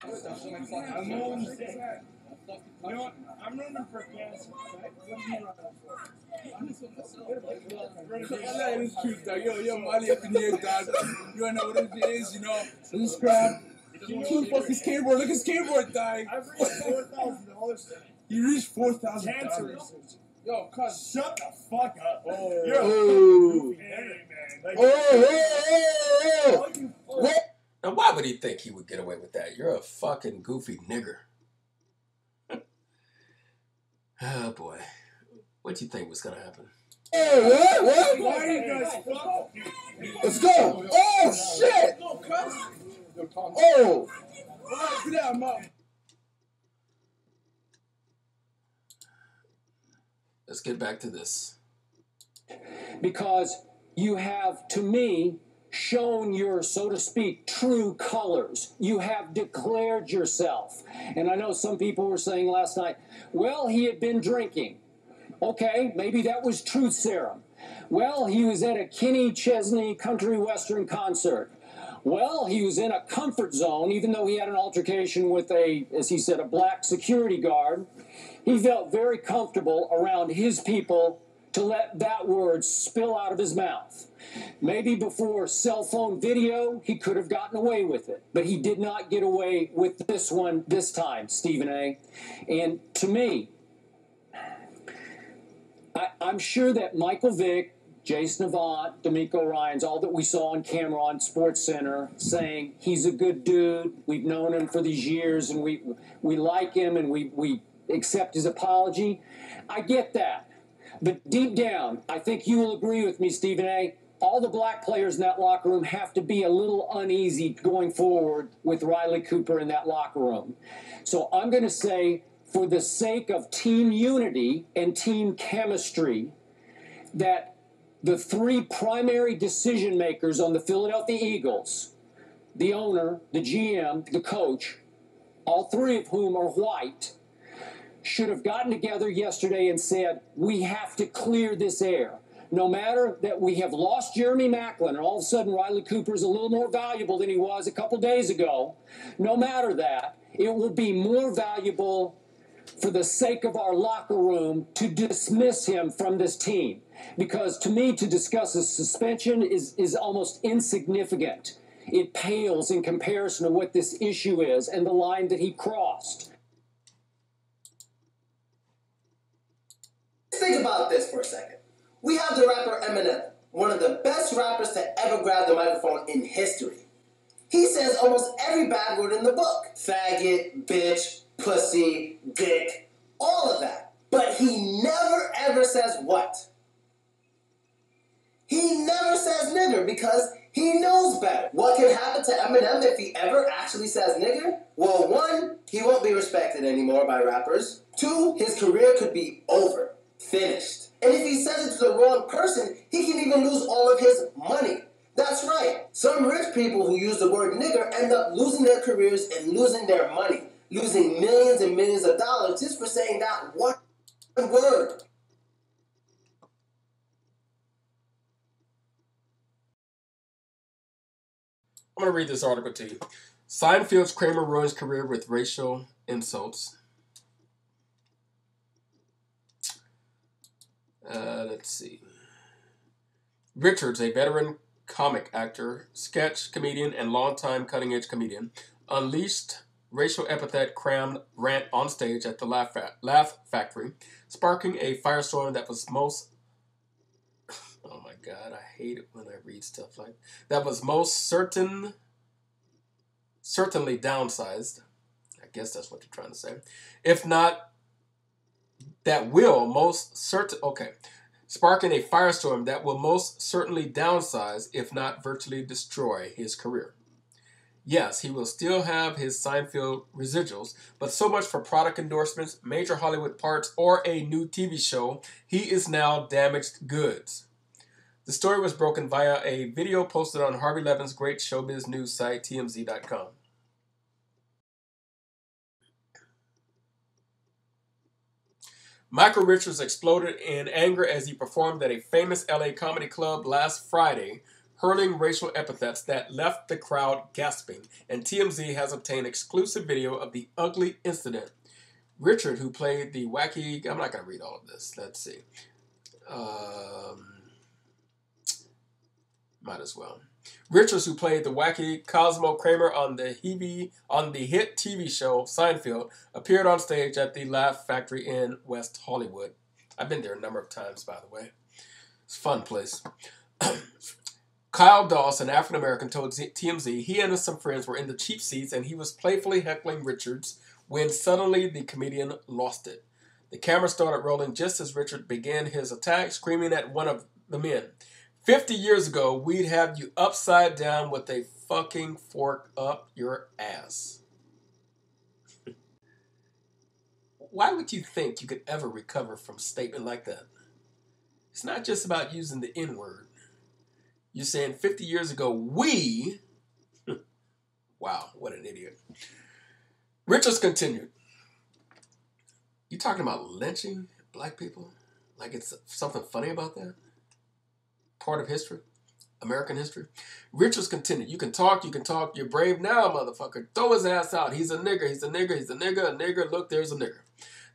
I'm only saying. You know what? I'm running for cancer. What do you run for? It's true, dog. Yo, money up in here, dog. You wanna know what it is, you know? This crap. Two fucking skateboard. Look at skateboard, dog. I've reached $4,000. You reached 4,000. Cancer research. Yo, cuz. Shut the fuck up. Oh. You're a goofy nigger, man. What? Now, why would he think he would get away with that? You're a fucking goofy nigger. Oh, boy. What do you think was going to happen? What? Why are you guys fuck? Let's go. Oh, shit. Oh. Get out, mom. Let's get back to this. Because you have, to me, shown your, so to speak, true colors. You have declared yourself. And I know some people were saying last night, well, he had been drinking. Okay, maybe that was truth serum. Well, he was at a Kenny Chesney country western concert. Well, he was in a comfort zone, even though he had an altercation with a, as he said, a black security guard. He felt very comfortable around his people to let that word spill out of his mouth. Maybe before cell phone video, he could have gotten away with it. But he did not get away with this one this time, Stephen A. And to me, I'm sure that Michael Vick, Jason Avant, D'Amico Ryans, all that we saw on camera on SportsCenter saying he's a good dude, we've known him for these years, and we like him, and we accept his apology. I get that. But deep down, I think you will agree with me, Stephen A., all the black players in that locker room have to be a little uneasy going forward with Riley Cooper in that locker room. So I'm going to say, for the sake of team unity and team chemistry, that the three primary decision makers on the Philadelphia Eagles, the owner, the GM, the coach, all three of whom are white, should have gotten together yesterday and said, we have to clear this air. No matter that we have lost Jeremy Maclin and all of a sudden Riley Cooper is a little more valuable than he was a couple days ago, no matter that, it will be more valuable for the sake of our locker room to dismiss him from this team. Because to me, to discuss his suspension is almost insignificant. It pales in comparison to what this issue is and the line that he crossed. Think about this for a second. We have the rapper Eminem, one of the best rappers to ever grab the microphone in history. He says almost every bad word in the book. Faggot, bitch, pussy, dick, all of that. But he never ever says what? He never says nigger because he knows better. What can happen to Eminem if he ever actually says nigger? Well, one, he won't be respected anymore by rappers. Two, his career could be over, finished. And if he says it to the wrong person, he can even lose all of his money. That's right. Some rich people who use the word nigger end up losing their careers and losing their money, losing millions and millions of dollars just for saying that one word. I'm going to read this article to you. Seinfeld's Kramer ruins career with racial insults. Let's see. Richards, a veteran comic actor, sketch comedian, and longtime cutting-edge comedian, unleashed racial epithet crammed rant on stage at the Laugh Factory, sparking a firestorm that was most... Oh my God, I hate it when I read stuff like that. Was most certainly downsized. I guess that's what you're trying to say. If not, that will most certain... Okay. Sparking a firestorm that will most certainly downsize, if not virtually destroy, his career. Yes, he will still have his Seinfeld residuals, but so much for product endorsements, major Hollywood parts, or a new TV show. He is now damaged goods. The story was broken via a video posted on Harvey Levin's great showbiz news site, TMZ.com. Michael Richards exploded in anger as he performed at a famous LA comedy club last Friday, hurling racial epithets that left the crowd gasping, and TMZ has obtained exclusive video of the ugly incident. Richard, who played the wacky... I'm not going to read all of this. Let's see. Might as well. Richards, who played the wacky Cosmo Kramer on the hit TV show Seinfeld, appeared on stage at the Laugh Factory in West Hollywood. I've been there a number of times, by the way. It's a fun place. Kyle Doss, an African-American, told TMZ he and some friends were in the cheap seats and he was playfully heckling Richards when suddenly the comedian lost it. The camera started rolling just as Richard began his attack, screaming at one of the men. 50 years ago, we'd have you upside down with a fucking fork up your ass. Why would you think you could ever recover from a statement like that? It's not just about using the N-word. You're saying 50 years ago, we... Wow, what an idiot. Richards continued. You talking about lynching black people? Like it's something funny about that? Part of history? American history? Richards continued. You can talk. You're brave now, motherfucker. Throw his ass out. He's a nigger. He's a nigger. Look, there's a nigger.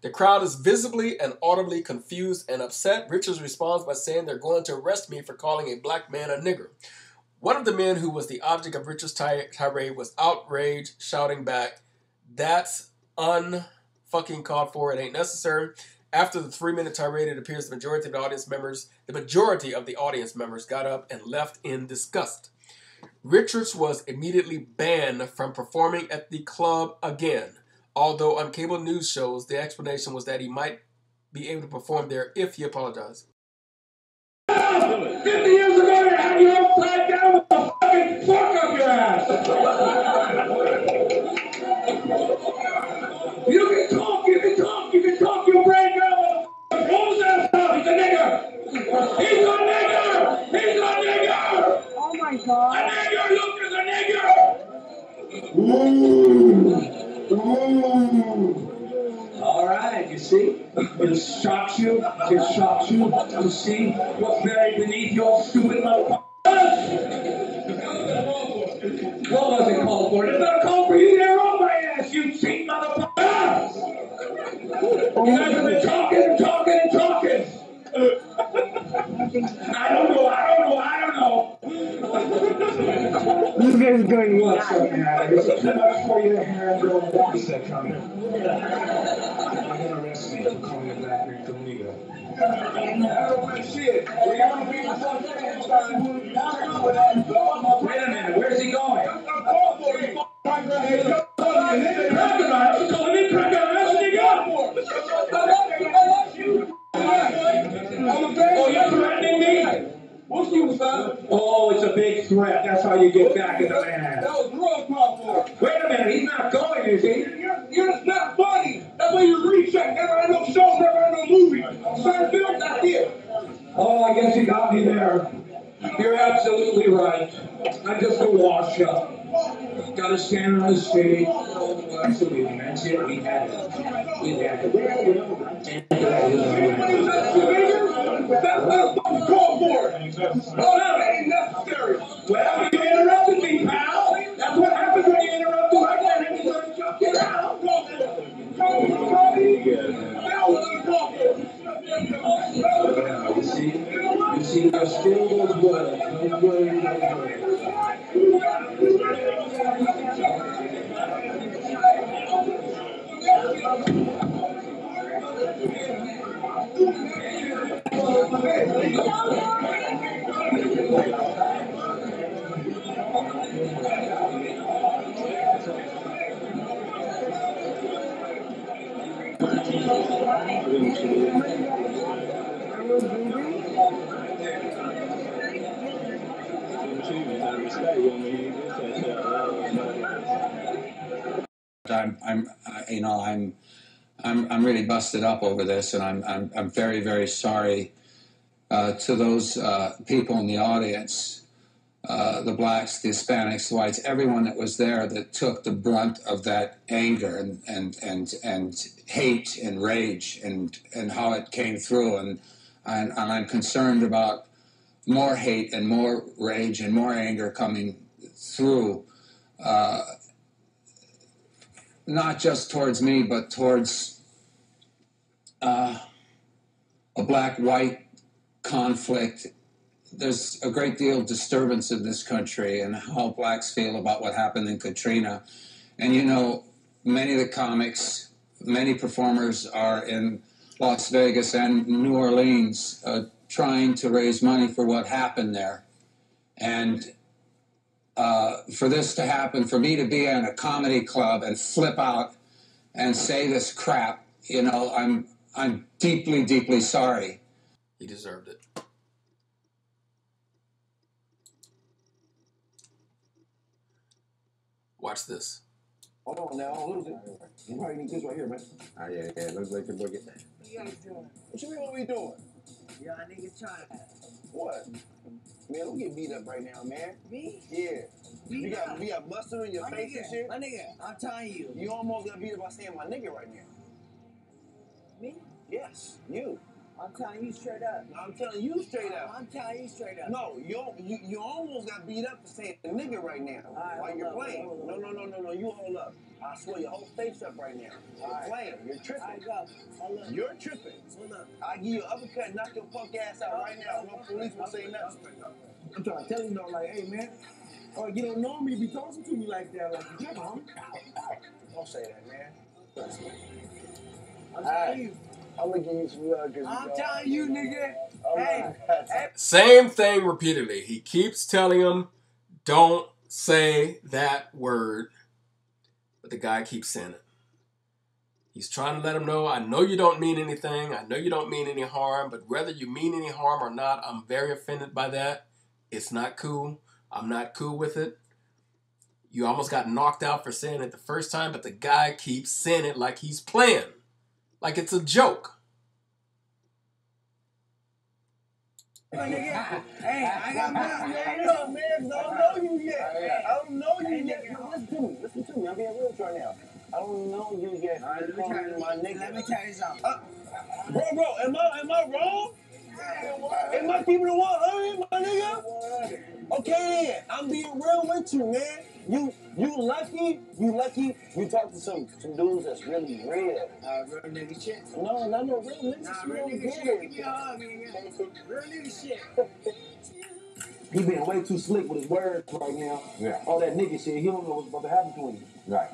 The crowd is visibly and audibly confused and upset. Richards responds by saying they're going to arrest me for calling a black man a nigger. One of the men who was the object of Richards' tirade was outraged, shouting back, "That's unfucking called for. It ain't necessary." After the 3-minute tirade, it appears the majority of the audience members got up and left in disgust. Richards was immediately banned from performing at the club again. Although on cable news shows, the explanation was that he might be able to perform there if he apologized. 50 years ago, you had you upside down with a fucking fork up your ass. You can talk, your brain now. Close that up, he's a nigger. He's a nigger. Oh my God. A nigger, look, there's a nigger. Ooh. All right, you see? It shocks you to see what's buried beneath your stupid motherfuckers. What was it called for? It's not called for you there on my ass, you cheap motherfuckers! You guys have been talking. I don't know. You guys are doing what, son? Is it too much for you to handle? What's that coming? You're gonna arrest me for calling a black man to Nigger. Shit. Wait a minute, where's he going? Oh, you're threatening me? What's you, son? Oh, it's a big threat. That's how you get back at the man. That was real call for. Wait a minute, he's not going, is he? You're just not funny. That's why you recheck. Never had no shows, never had no movie. Seinfeld, not here. Oh, I guess you got me there. You're absolutely right. I'm just a wash-up. Gotta stand on the stage. Oh, absolutely, that's it. We had it. That's what I'm fucking called for. Oh, no, that ain't necessary. Well, you interrupted me, pal. That's what happens when you interrupt me like that. And you're going to jump you out. You see, now still those words. I'm really busted up over this, and I'm very, very sorry to those people in the audience, the blacks, the Hispanics, the whites, everyone that was there that took the brunt of that anger and hate and rage and how it came through, and I'm concerned about more hate and more rage and more anger coming through, not just towards me, but towards a black-white conflict. There's a great deal of disturbance in this country and how blacks feel about what happened in Katrina. And you know, many of the comics, many performers are in Las Vegas and New Orleans trying to raise money for what happened there. And for this to happen, for me to be in a comedy club and flip out and say this crap, you know, I'm deeply, deeply sorry. He deserved it. Watch this. Hold on now, what is it? You probably need this right here, man. Yeah, let's let your boy get that. What you guys doing? What you mean, what we doing? Yeah, nigga trying. What? Man, don't get beat up right now, man. Me? Yeah. Beat up? We got mustard in your My face nigga, and shit. my nigga, I'm telling you. You almost got beat up by saying my nigga right now. Me? Yes, you. I'm telling you straight up. No, I'm telling you straight up. I'm telling you straight up. No, you almost got beat up for saying nigga right now. Right, while you're hold up, playing. hold No, up. you hold up. I swear your whole face up right now. You're playing. You're tripping. I go. Hold up. You're tripping. Hold up. I give you an uppercut and knock your punk ass out right now. No police will say nothing. I'm trying to tell you, though, like, hey, man, you don't normally be talking to me like that, like, you know, Don't say that, man. I'm telling you. I'm gonna give you some love. I'm telling you, nigga. Hey. Same thing repeatedly. He keeps telling him, don't say that word. But the guy keeps saying it. He's trying to let him know, I know you don't mean anything. I know you don't mean any harm. But whether you mean any harm or not, I'm very offended by that. It's not cool. I'm not cool with it. You almost got knocked out for saying it the first time, but the guy keeps saying it like he's playing. Like it's a joke. My nigga. Hey, I got my man. No, man, I don't know you yet. I don't know you yet. Listen to me. I'm being real right now. I don't know you yet. All right, let me tell you something. Bro, am I wrong? Am I keeping it 100, my nigga? Okay, then. I'm being real with you, man. You lucky. You talk to some dudes that's really real. Real nigga shit. No, not no real niggas. Nah, real nigga shit. Give me a hug, nigga. Real nigga shit. he been way too slick with his words right now. Yeah. All that nigga shit, he don't know what's about to happen to him. Right.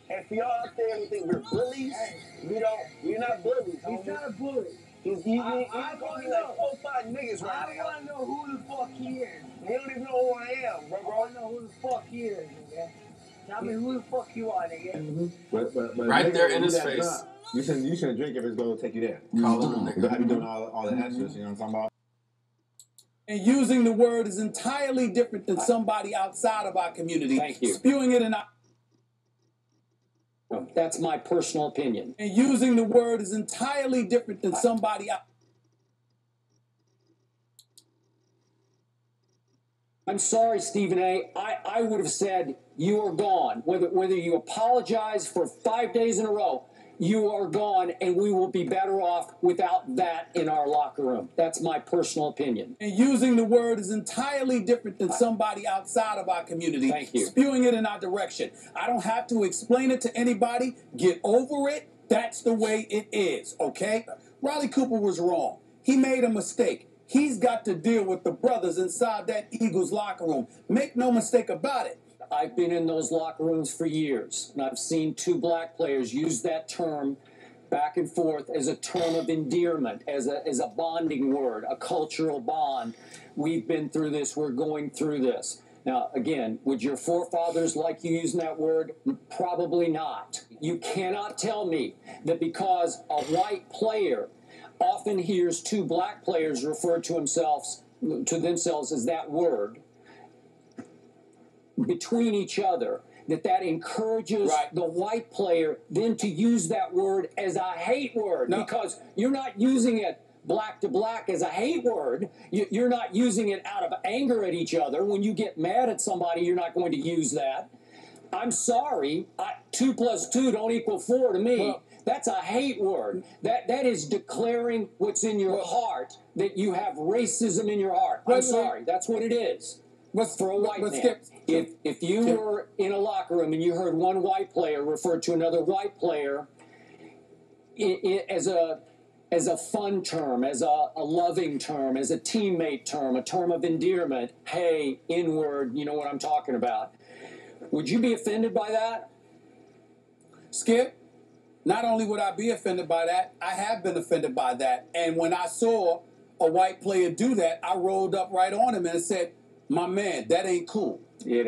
And for y'all out there who think we're bullies, we're not bullies. He's not a bully. He's calling me like 4 5 niggas right I now. want to know who the fuck he is. You don't even know who I am, bro. I want to know who the fuck he is, nigga. Tell me who the fuck you are, nigga. Mm-hmm. But Right there in his face. You shouldn't drink if it's going to take you there. Call him a Because I nigga. be doing all the extras, you know what I'm talking about? And using the word is entirely different than somebody outside of our community. Thank you. Spewing it in our... That's my personal opinion. And using the word is entirely different than somebody out... I'm sorry, Stephen A. I would have said you are gone. Whether you apologize for 5 days in a row, you are gone, and we will be better off without that in our locker room. That's my personal opinion. And using the word is entirely different than somebody outside of our community. Thank you. Spewing it in our direction. I don't have to explain it to anybody. Get over it. That's the way it is, okay? Riley Cooper was wrong. He made a mistake. He's got to deal with the brothers inside that Eagles locker room. Make no mistake about it. I've been in those locker rooms for years, and I've seen two black players use that term back and forth as a term of endearment, as a bonding word, a cultural bond. We've been through this. We're going through this. Now, again, would your forefathers like you using that word? Probably not. You cannot tell me that because a white player often hears two black players refer to themselves as that word between each other, that encourages the white player then to use that word as a hate word. No. Because you're not using it black to black as a hate word. You're not using it out of anger at each other. When you get mad at somebody, you're not going to use that. I'm sorry, 2 + 2 don't equal 4 to me. That's a hate word. That is declaring what's in your heart, that you have racism in your heart. I'm sorry, that's what it is. For a white man. If you were in a locker room and you heard one white player refer to another white player as a fun term, as a loving term, as a teammate term, a term of endearment, hey, N-word, you know what I'm talking about. Would you be offended by that? Skip, not only would I be offended by that, I have been offended by that. And when I saw a white player do that, I rolled up right on him and said, my man, that ain't cool.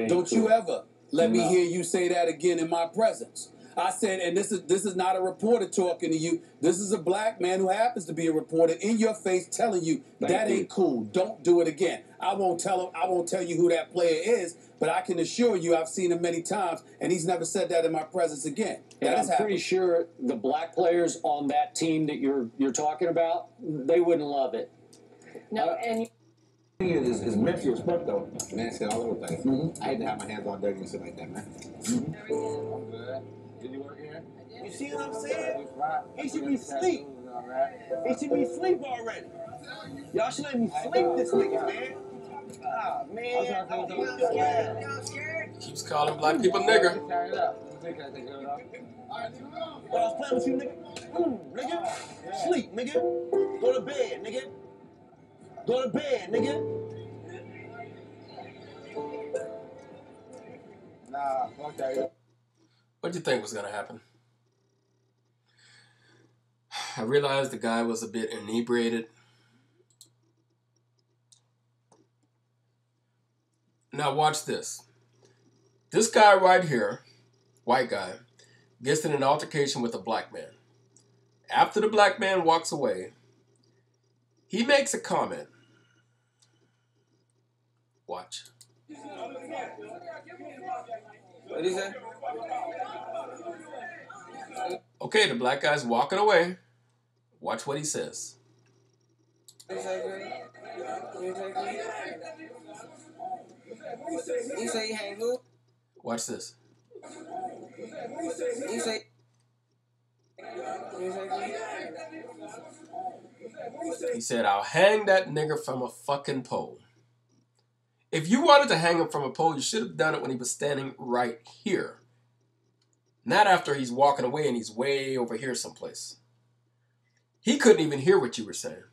Don't you ever let me hear you say that again in my presence. I said, and this is not a reporter talking to you. This is a black man who happens to be a reporter in your face telling you that ain't cool. Don't do it again. I won't tell you who that player is, but I can assure you I've seen him many times, and he's never said that in my presence again. And I'm pretty sure the black players on that team that you're talking about, they wouldn't love it. No, and is meant to respect though. Man said all over the place. I hate to have my hands all dirty and shit like that, man. I'm good. Did you work here? You see what I'm saying? He should be asleep. He should be asleep already. Y'all should let me sleep this nigga, man. Ah, man. I'm scared. Keeps calling black people nigger. I was playing with you, nigga. Nigga. Sleep, nigga. Go to bed, nigga. Go to bed, nigga. Nah, fuck that. What do you think was going to happen? I realized the guy was a bit inebriated. Now watch this. This guy right here, white guy, gets in an altercation with a black man. After the black man walks away, he makes a comment. Watch. What is that? Okay, the black guy's walking away. Watch what he says. You say you hang who? Watch this. You say. He said, I'll hang that nigger from a fucking pole. If you wanted to hang him from a pole, you should have done it when he was standing right here. Not after he's walking away and he's way over here someplace. He couldn't even hear what you were saying.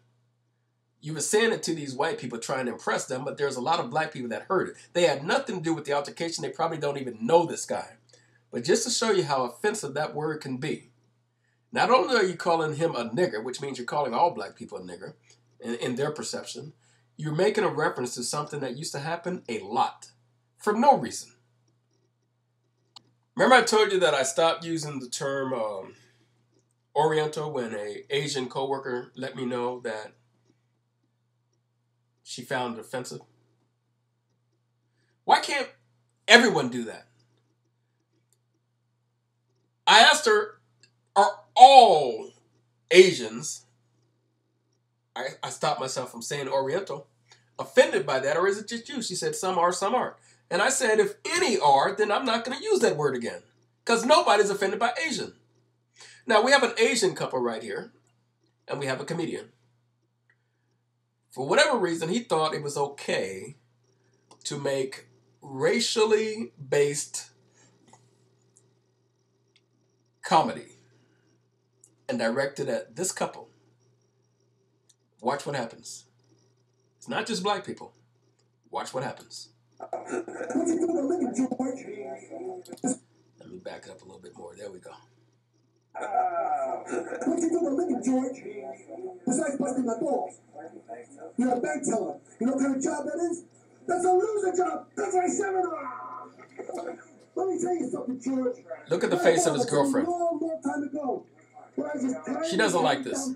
You were saying it to these white people trying to impress them, but there's a lot of black people that heard it. They had nothing to do with the altercation. They probably don't even know this guy. But just to show you how offensive that word can be, not only are you calling him a nigger, which means you're calling all black people a nigger, in their perception, you're making a reference to something that used to happen a lot, for no reason. Remember I told you that I stopped using the term Oriental when an Asian coworker let me know that she found it offensive? Why can't everyone do that? I asked her, are all Asians, I stopped myself from saying Oriental, offended by that, or is it just you? She said some are, some aren't. And I said, if any are, then I'm not going to use that word again. Because nobody's offended by Asian. Now, we have an Asian couple right here, and we have a comedian. For whatever reason, he thought it was okay to make racially based comedy and direct it at this couple. Watch what happens. It's not just black people. Watch what happens. Let me back it up a little bit more. There we go. What you doing living, George? Besides busting my balls. You're a bank teller. You know what kind of job that is? That's a loser job. That's my seminar. Let me tell you something, George. Look at the face of his girlfriend. Long time ago. She doesn't like this.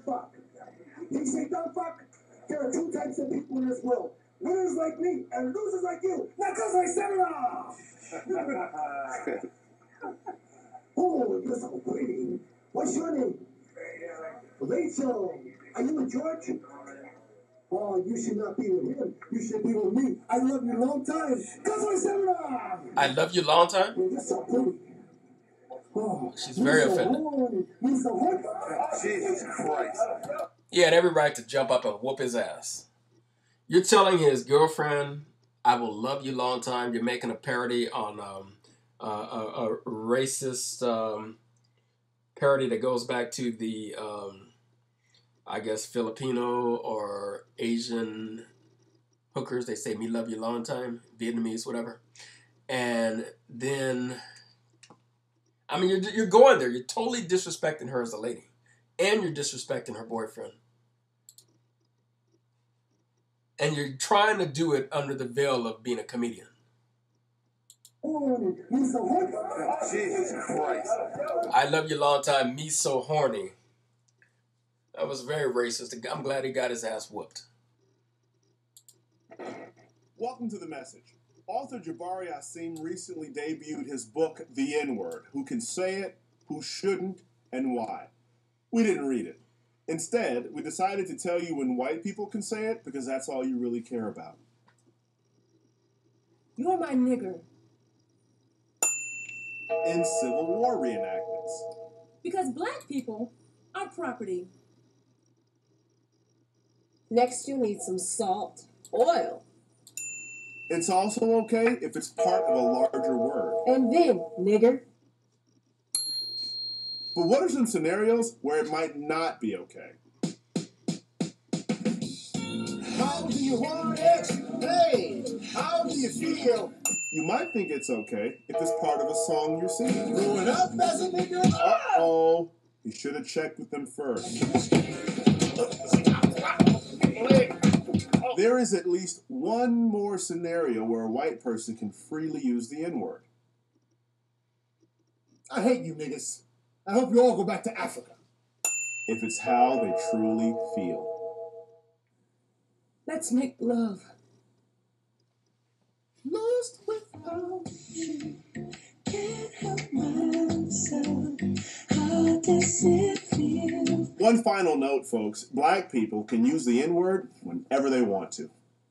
You say dumb fuck? There are two types of people in this world. Winners like me and losers like you. Now goes my seminar. Oh, you're so pretty. What's your name? Rachel. Are you with George? Oh, you should not be with him. You should be with me. I love you long time. Goes my seminar. I love you long time? You're so pretty. She's very offended. Jesus Christ. He had every right to jump up and whoop his ass. You're telling his girlfriend, I will love you long time. You're making a parody on a racist parody that goes back to the, I guess, Filipino or Asian hookers. They say, me love you long time. Vietnamese, whatever. And then, I mean, you're going there. You're totally disrespecting her as a lady. And you're disrespecting her boyfriend. And you're trying to do it under the veil of being a comedian. Jesus Christ. I love you long time, me so horny. That was very racist. I'm glad he got his ass whooped. Welcome to The Message. Author Jabari Asim recently debuted his book, The N-Word, Who Can Say It, Who Shouldn't, and Why. We didn't read it. Instead, we decided to tell you when white people can say it because that's all you really care about. You're my nigger. In Civil War reenactments. Because black people are property. Next, you need some salt, oil. It's also okay if it's part of a larger word. And then, nigger. But what are some scenarios where it might not be okay? How do you want it? Hey, how do you feel? You might think it's okay if it's part of a song you're singing. Growing up as a nigger? Uh-oh. You should have checked with them first. There is at least one more scenario where a white person can freely use the N-word. I hate you niggas. I hope you all go back to Africa. If it's how they truly feel. Let's make love. Lost without you, can't help myself. How does it feel? One final note, folks. Black people can use the N-word whenever they want to.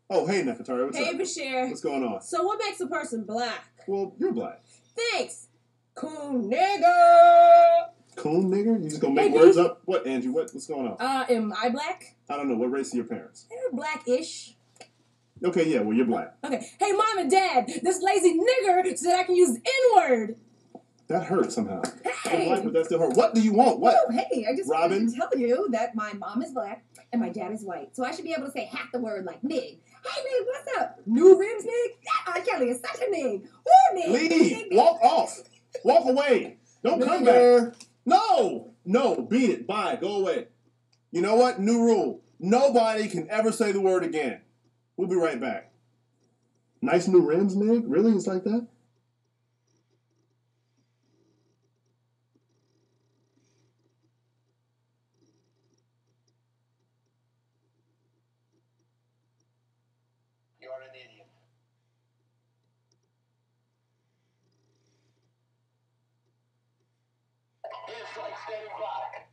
Oh, hey, Nefertari, what's up? Hey, Bashir. What's going on? So what makes a person black? Well, you're black. Thanks. Cool nigger. Cool nigger? You just gonna make Hey, words dude. up? What, Angie? What's going on? Am I black? I don't know. What race are your parents? They're blackish. Okay, yeah, well, you're black. Okay. Hey, Mom and Dad, this lazy nigger said I can use the N-word. That hurt somehow. Hey. I'm black, but that still hurt. What do you want? What? Oh, hey, I just Robin? wanted to tell you that my mom is black and my dad is white. So I should be able to say half the word like nig. Hey, nig, what's up? New ribs, nig? Yeah, Kelly is such a nig. Ooh, nig. Leave. Walk off. Walk away. Don't come back. No. No. Beat it. Bye. Go away. You know what? New rule. Nobody can ever say the word again. We'll be right back. Nice new rims, nig? Really? It's like that? You're an idiot. Here's like standing by.